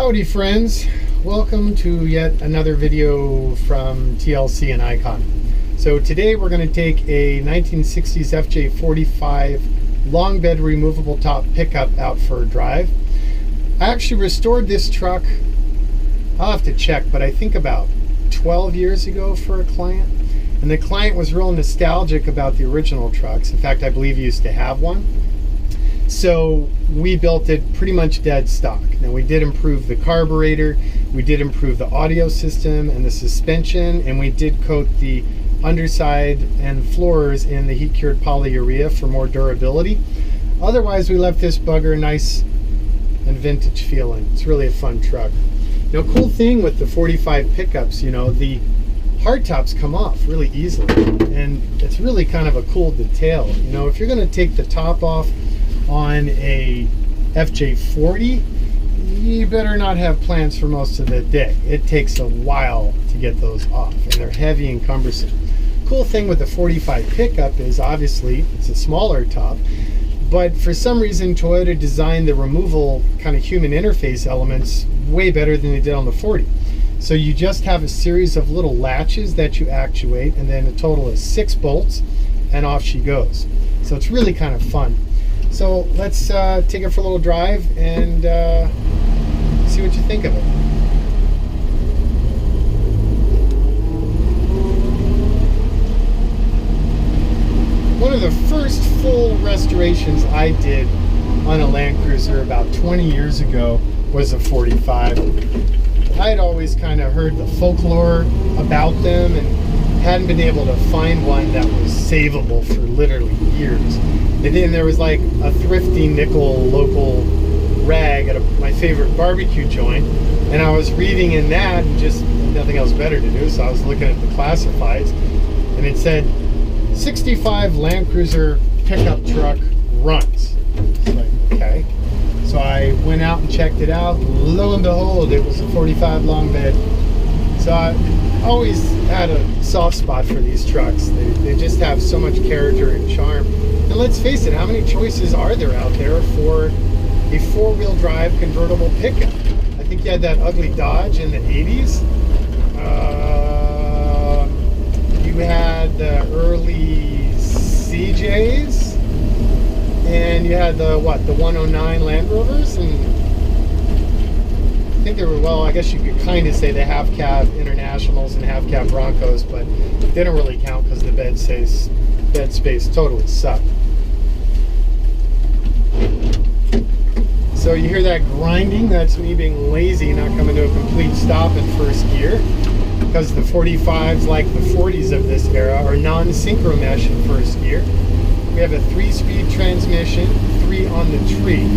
Howdy friends, welcome to yet another video from TLC and Icon. So today we're going to take a 1960s FJ45 long bed removable top pickup out for a drive. I actually restored this truck, I'll have to check, but I think about 12 years ago for a client. And the client was real nostalgic about the original trucks. In fact, I believe he used to have one. So we built it pretty much dead stock. Now we did improve the carburetor, we did improve the audio system and the suspension, and we did coat the underside and floors in the heat cured polyurea for more durability. Otherwise we left this bugger nice and vintage feeling. It's really a fun truck. Now, cool thing with the 45 pickups, you know, the hardtops come off really easily, and it's really kind of a cool detail. You know, if you're going to take the top off on a FJ40, you better not have plans for most of the day. It takes a while to get those off, and they're heavy and cumbersome. Cool thing with the 45 pickup is obviously it's a smaller top, but for some reason Toyota designed the removal kind of human interface elements way better than they did on the 40. So you just have a series of little latches that you actuate, and then a total of 6 bolts, and off she goes. So it's really kind of fun. So let's take it for a little drive and see what you think of it. One of the first full restorations I did on a Land Cruiser about 20 years ago was a 45. I'd always kind of heard the folklore about them and hadn't been able to find one that was savable for literally years. And then there was like a thrifty nickel local rag at my favorite barbecue joint, and I was reading in that and just nothing else better to do, so I was looking at the classifieds, and it said 65 Land Cruiser pickup truck runs. It's like, okay. So I went out and checked it out. Lo and behold, it was a 45 long bed. So I always had a soft spot for these trucks. They just have so much character and charm. And let's face it, how many choices are there out there for a four-wheel drive convertible pickup? I think you had that ugly Dodge in the 80s. You had the early CJs. And you had the, what, the 109 Land Rovers? And I think they were, well, I guess you could kind of say the half-cab Internationals and half-cab Broncos, but they don't really count because the bed space totally sucked. So you hear that grinding? That's me being lazy, not coming to a complete stop in first gear, because the 45s, like the 40s of this era, are non-synchro mesh in first gear. We have a 3-speed transmission, 3 on the tree,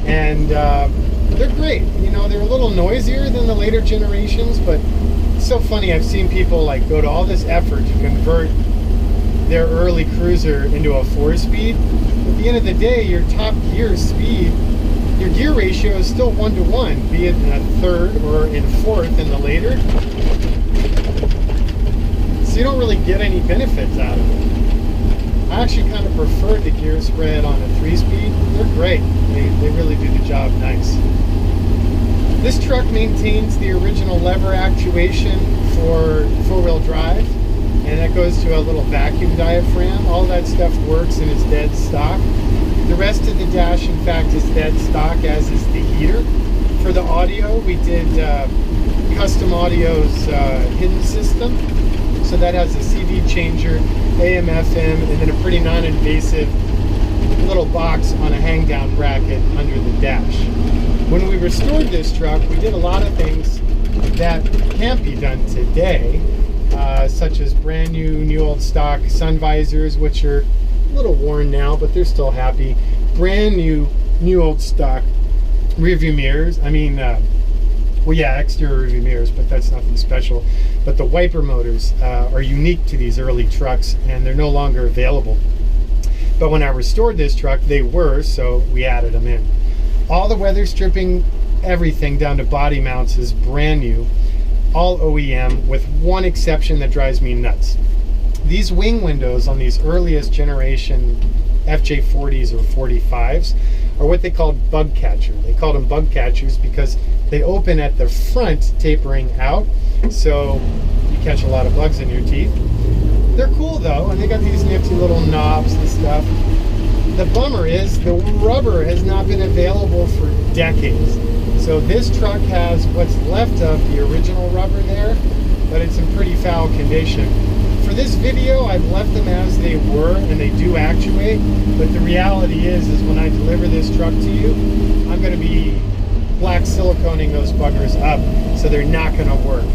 and they're great. You know, they're a little noisier than the later generations, but it's so funny. I've seen people like go to all this effort to convert their early cruiser into a 4-speed. At the end of the day, your top gear speed, your gear ratio is still 1-to-1, be it in a third or in fourth in the later. So you don't really get any benefits out of it. I actually kind of prefer the gear spread on a 3-speed. They're great. They really do the job nice. This truck maintains the original lever actuation for four-wheel drive, and that goes to a little vacuum diaphragm. All that stuff works and is dead stock. The rest of the dash, in fact, is dead stock, as is the heater. For the audio, we did Custom Audio's hidden system. So that has a CD changer, AM, FM, and then a pretty non-invasive little box on a hang-down bracket under the dash. When we restored this truck, we did a lot of things that can't be done today, such as brand new old stock sun visors, which are a little worn now, but they're still happy. Brand new old stock rear view mirrors. I mean, well, yeah, exterior rear view mirrors, but that's nothing special. But the wiper motors are unique to these early trucks, and they're no longer available. But when I restored this truck, they were, so we added them in. All the weather stripping, everything down to body mounts is brand new, all OEM, with one exception that drives me nuts. These wing windows on these earliest generation FJ40s or 45s are what they called bug catcher. They called them bug catchers because they open at the front, tapering out, so you catch a lot of bugs in your teeth. They're cool though, and they got these nifty little knobs and stuff. The bummer is the rubber has not been available for decades. So this truck has what's left of the original rubber there, but it's in pretty foul condition. For this video, I've left them as they were, and they do actuate, but the reality is when I deliver this truck to you, I'm going to be black siliconing those buggers up, so they're not going to work.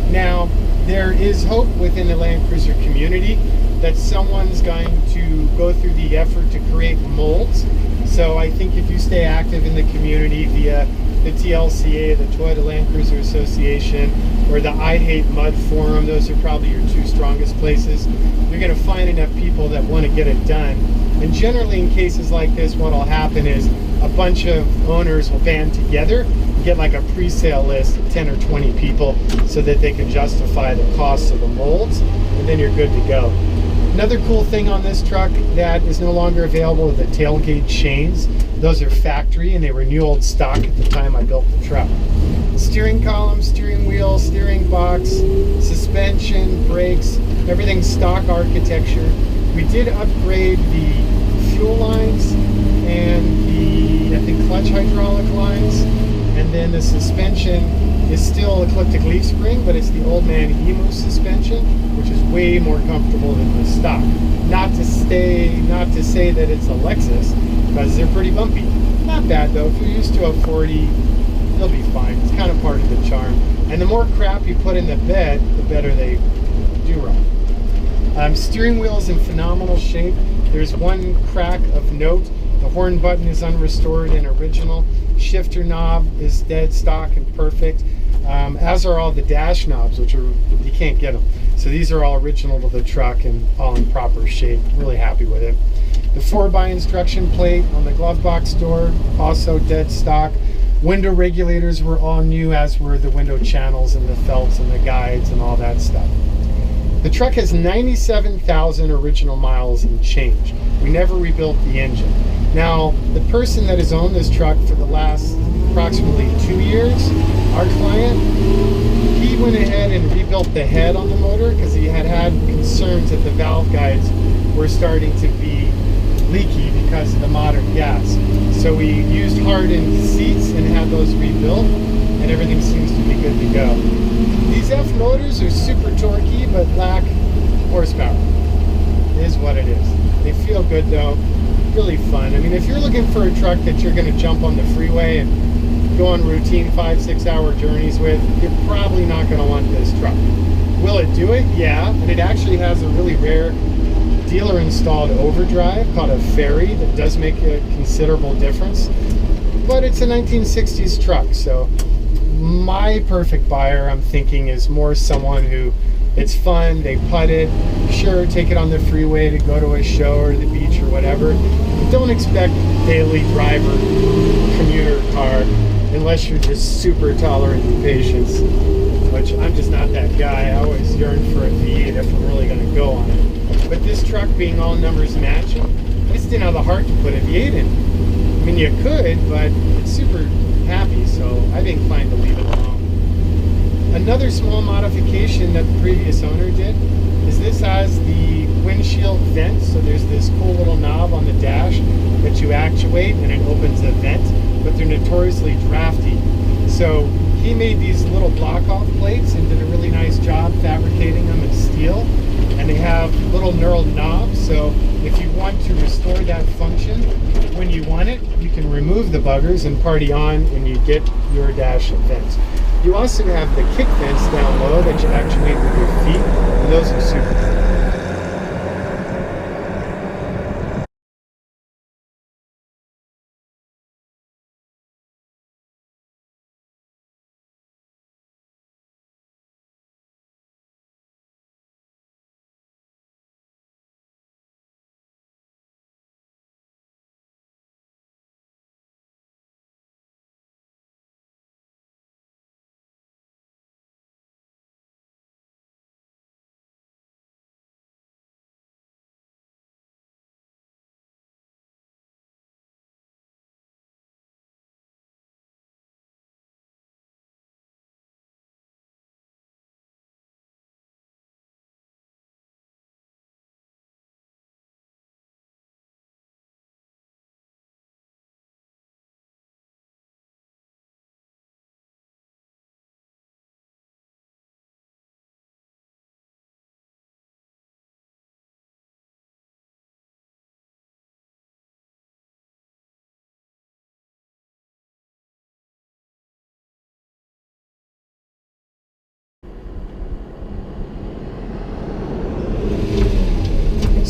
Now, there is hope within the Land Cruiser community that someone's going to go through the effort to create molds. So I think if you stay active in the community via the TLCA, the Toyota Land Cruiser Association, or the I Hate Mud forum, those are probably your two strongest places. You're going to find enough people that want to get it done. And generally in cases like this, what will happen is a bunch of owners will band together and get like a pre-sale list of 10 or 20 people so that they can justify the cost of the molds, and then you're good to go. Another cool thing on this truck that is no longer available are the tailgate chains. Those are factory, and they were new old stock at the time I built the truck. Steering column, steering wheel, steering box, suspension, brakes, everything's stock architecture. We did upgrade the fuel lines and the, I think, clutch hydraulic lines, and then the suspension is still ecliptic leaf spring, but it's the old man Emu suspension, which is way more comfortable than the stock. Not to say that it's a Lexus, because they're pretty bumpy. Not bad though. If you're used to a 40, you'll be fine. It's kind of part of the charm. And the more crap you put in the bed, the better they do run. Steering wheel is in phenomenal shape. There's one crack of note. The horn button is unrestored and original. Shifter knob is dead stock and perfect. As are all the dash knobs, which are, you can't get them. So these are all original to the truck and all in proper shape. Really happy with it. The 4x instruction plate on the glove box door, also dead stock. Window regulators were all new, as were the window channels and the felts and the guides and all that stuff. The truck has 97,000 original miles and change. We never rebuilt the engine. Now, the person that has owned this truck for the last approximately 2 years, our client, he went ahead and rebuilt the head on the motor because he had concerns that the valve guides were starting to be leaky because of the modern gas. So we used hardened seats and had those rebuilt, and everything seems to be good to go. These F motors are super torquey but lack horsepower. It is what it is. They feel good though, really fun. I mean, if you're looking for a truck that you're going to jump on the freeway and go on routine 5-6 hour journeys with, you're probably not going to want this truck. Will it do it? Yeah, and it actually has a really rare dealer installed overdrive called a Ferry that does make a considerable difference. But it's a 1960s truck, so my perfect buyer, I'm thinking, is more someone who, it's fun, they putt it, sure, take it on the freeway to go to a show or the beach or whatever. But don't expect daily driver commuter car unless you're just super tolerant and patient, which I'm just not that guy. I always yearn for a V8 if I'm really going to go on it. But this truck being all numbers matching, I just didn't have the heart to put a V8 in. I mean, you could, but it's super happy, so I'd be inclined to leave it alone. Another small modification that the previous owner did is this has the windshield vent, so there's this cool little knob on the dash that you actuate and it opens a vent, but they're notoriously drafty. So he made these little block-off plates and did a really nice job fabricating them in steel, and they have little knurled knobs, so if you want to restore that function when you want it, you can remove the buggers and party on when you get your dash vents. You also have the kick vents down low that you actuate with your feet, and those are super cool.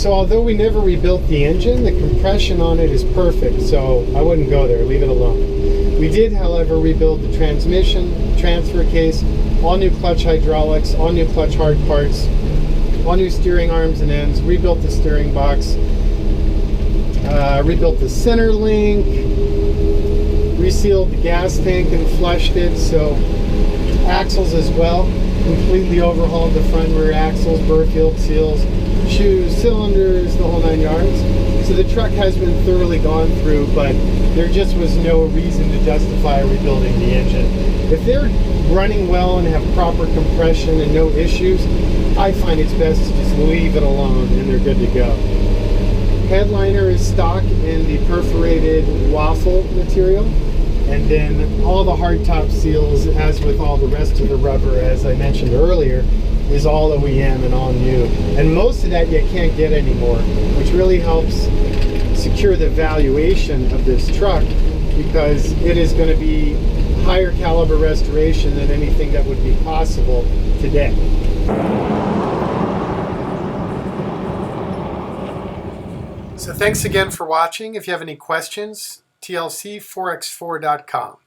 So although we never rebuilt the engine, the compression on it is perfect, so I wouldn't go there, leave it alone. We did, however, rebuild the transmission, transfer case, all new clutch hydraulics, all new clutch hard parts, all new steering arms and ends, rebuilt the steering box, rebuilt the center link, resealed the gas tank and flushed it, so axles as well, completely overhauled the front and rear axles, burr field seals, shoes, cylinders, the whole 9 yards. So the truck has been thoroughly gone through, but there just was no reason to justify rebuilding the engine. If they're running well and have proper compression and no issues, I find it's best to just leave it alone and they're good to go. Headliner is stock in the perforated waffle material, and then all the hardtop seals, as with all the rest of the rubber, as I mentioned earlier, is all OEM and all new. And most of that you can't get anymore, which really helps secure the valuation of this truck, because it is going to be higher caliber restoration than anything that would be possible today. So thanks again for watching. If you have any questions, TLC4x4.com.